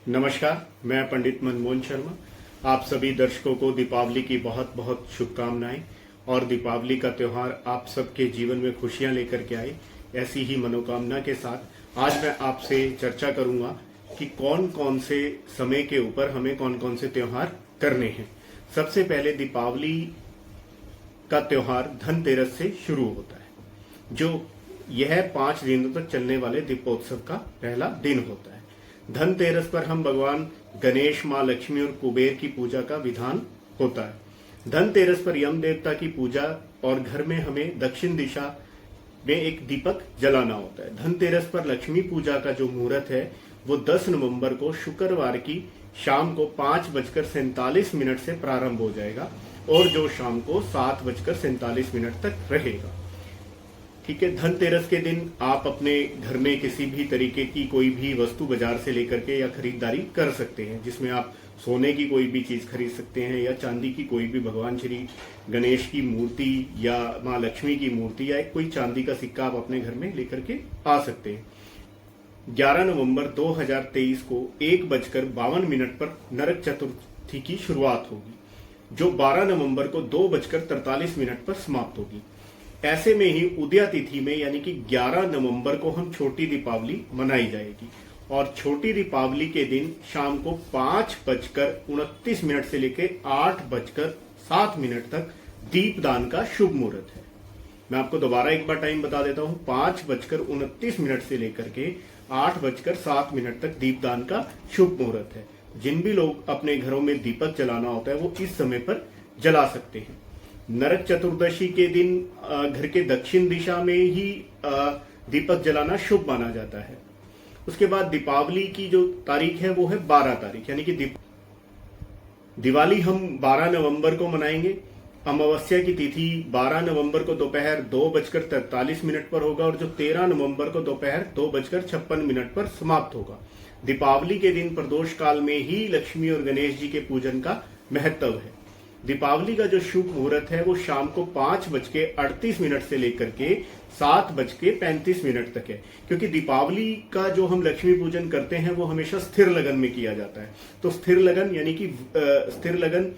नमस्कार, मैं पंडित मनमोहन शर्मा। आप सभी दर्शकों को दीपावली की बहुत बहुत शुभकामनाएं और दीपावली का त्यौहार आप सबके जीवन में खुशियां लेकर के आए, ऐसी ही मनोकामना के साथ आज मैं आपसे चर्चा करूंगा कि कौन कौन से समय के ऊपर हमें कौन कौन से त्यौहार करने हैं। सबसे पहले दीपावली का त्यौहार धनतेरस से शुरू होता है, जो यह 5 दिनों तक चलने वाले दीपोत्सव का पहला दिन होता है। धनतेरस पर हम भगवान गणेश, माँ लक्ष्मी और कुबेर की पूजा का विधान होता है। धनतेरस पर यम देवता की पूजा और घर में हमें दक्षिण दिशा में एक दीपक जलाना होता है। धनतेरस पर लक्ष्मी पूजा का जो मुहूर्त है वो 10 नवंबर को शुक्रवार की शाम को 5:47 से प्रारंभ हो जाएगा और जो शाम को 7:47 तक रहेगा। ठीक है। धनतेरस के दिन आप अपने घर में किसी भी तरीके की कोई भी वस्तु बाजार से लेकर के या खरीदारी कर सकते हैं, जिसमें आप सोने की कोई भी चीज खरीद सकते हैं या चांदी की कोई भी भगवान श्री गणेश की मूर्ति या माँ लक्ष्मी की मूर्ति या कोई चांदी का सिक्का आप अपने घर में लेकर के आ सकते हैं। 11 नवंबर 2023 को 1:52 पर नरक चतुर्थी की शुरुआत होगी, जो 12 नवंबर को 2:43 पर समाप्त होगी। ऐसे में ही उदया तिथि में यानी कि 11 नवंबर को हम छोटी दीपावली मनाई जाएगी और छोटी दीपावली के दिन शाम को 5:29 से लेकर 8:07 तक दीपदान का शुभ मुहूर्त है। मैं आपको दोबारा एक बार टाइम बता देता हूं, 5:29 से लेकर के 8:07 तक दीपदान का शुभ मुहूर्त है। जिन भी लोग अपने घरों में दीपक जलाना होता है वो इस समय पर जला सकते हैं। नरक चतुर्दशी के दिन घर के दक्षिण दिशा में ही दीपक जलाना शुभ माना जाता है। उसके बाद दीपावली की जो तारीख है वो है 12 तारीख, यानी कि दिवाली हम 12 नवंबर को मनाएंगे। अमावस्या की तिथि 12 नवंबर को दोपहर 2:43 पर होगा और जो 13 नवंबर को दोपहर 2:56 पर समाप्त होगा। दीपावली के दिन प्रदोष काल में ही लक्ष्मी और गणेश जी के पूजन का महत्व है। दीपावली का जो शुभ मुहूर्त है वो शाम को 5:38 से लेकर के 7:35 तक है, क्योंकि दीपावली का जो हम लक्ष्मी पूजन करते हैं वो हमेशा स्थिर लगन में किया जाता है। तो स्थिर लगन यानी कि स्थिर लगन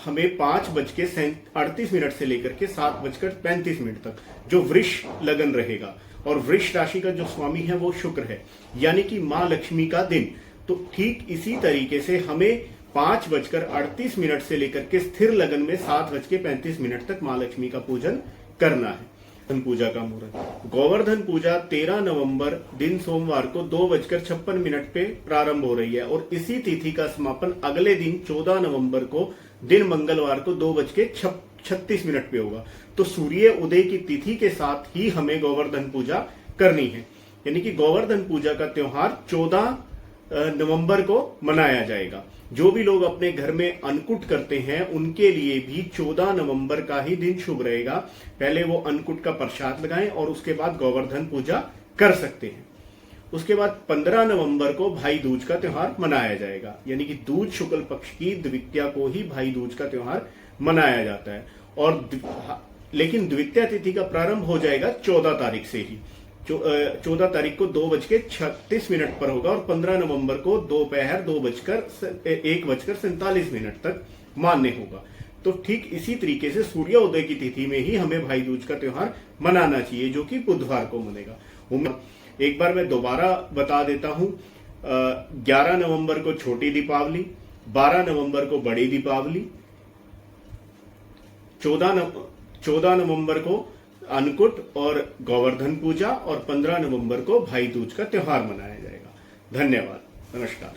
हमें 5:38 से लेकर के 7:35 तक जो वृष लगन रहेगा, और वृष राशि का जो स्वामी है वो शुक्र है, यानी कि माँ लक्ष्मी का दिन। तो ठीक इसी तरीके से हमें 5:38 से लेकर के स्थिर लगन में 7:35 तक माँ लक्ष्मी का पूजन करना है। धन पूजा का मुहूर्त, गोवर्धन पूजा 13 नवंबर दिन सोमवार को 2:56 पे प्रारंभ हो रही है और इसी तिथि का समापन अगले दिन 14 नवंबर को दिन मंगलवार को 2:36 पे होगा। तो सूर्य उदय की तिथि के साथ ही हमें गोवर्धन पूजा करनी है, यानी कि गोवर्धन पूजा का त्योहार 14 नवंबर को मनाया जाएगा। जो भी लोग अपने घर में अन्नकूट करते हैं उनके लिए भी 14 नवंबर का ही दिन शुभ रहेगा। पहले वो अन्नकूट का प्रसाद लगाएं और उसके बाद गोवर्धन पूजा कर सकते हैं। उसके बाद 15 नवंबर को भाई दूज का त्योहार मनाया जाएगा, यानी कि दूज शुक्ल पक्ष की द्वितीया को ही भाई दूज का त्योहार मनाया जाता है। और लेकिन द्वितीया तिथि का प्रारंभ हो जाएगा 14 तारीख से ही। 14 तारीख को 2:36 पर होगा और 15 नवंबर को दोपहर 1:47 तक मान्य होगा। तो ठीक इसी तरीके से सूर्योदय की तिथि में ही हमें भाई दूज का त्योहार मनाना चाहिए, जो कि बुधवार को मनेगा। एक बार मैं दोबारा बता देता हूं, 11 नवंबर को छोटी दीपावली, 12 नवंबर को बड़ी दीपावली, 14 नवंबर को अन्नकूट और गोवर्धन पूजा और 15 नवंबर को भाई दूज का त्योहार मनाया जाएगा। धन्यवाद, नमस्कार।